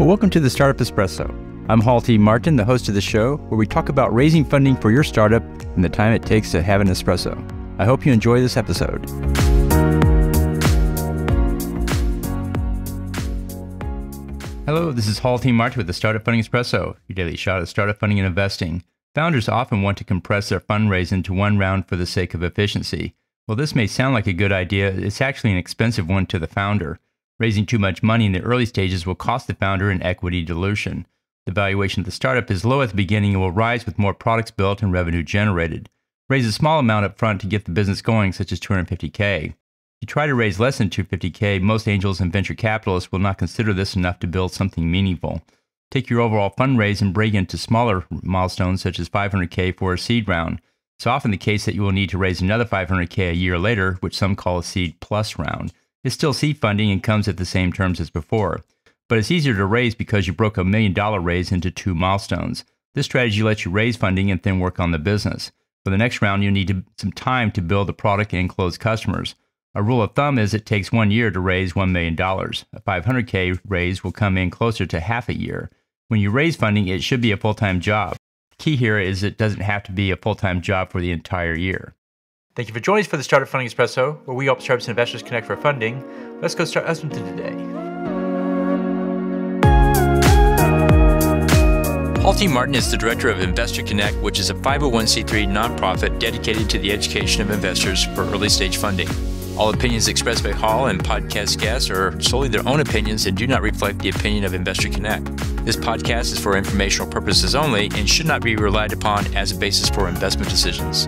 Well, welcome to the Startup Espresso. I'm Hall T. Martin, the host of the show, where we talk about raising funding for your startup and the time it takes to have an espresso. I hope you enjoy this episode. Hello, this is Hall T. Martin with the Startup Funding Espresso, your daily shot of startup funding and investing. Founders often want to compress their fundraise into one round for the sake of efficiency. While this may sound like a good idea, it's actually an expensive one to the founder. Raising too much money in the early stages will cost the founder an equity dilution. The valuation of the startup is low at the beginning and will rise with more products built and revenue generated. Raise a small amount up front to get the business going, such as $250K. If you try to raise less than $250K, most angels and venture capitalists will not consider this enough to build something meaningful. Take your overall fundraise and break into smaller milestones, such as $500K for a seed round. It's often the case that you will need to raise another $500K a year later, which some call a seed plus round. It's still seed funding and comes at the same terms as before. But it's easier to raise because you broke $1 million raise into 2 milestones. This strategy lets you raise funding and then work on the business. For the next round, you'll need some time to build the product and close customers. A rule of thumb is it takes 1 year to raise $1 million. A $500K raise will come in closer to half a year. When you raise funding, it should be a full-time job. The key here is it doesn't have to be a full-time job for the entire year. Thank you for joining us for the Startup Funding Espresso, where we help startups and investors connect for funding. Let's go start hustling today. Hall T. Martin is the director of Investor Connect, which is a 501c3 nonprofit dedicated to the education of investors for early-stage funding. All opinions expressed by Hall and podcast guests are solely their own opinions and do not reflect the opinion of Investor Connect. This podcast is for informational purposes only and should not be relied upon as a basis for investment decisions.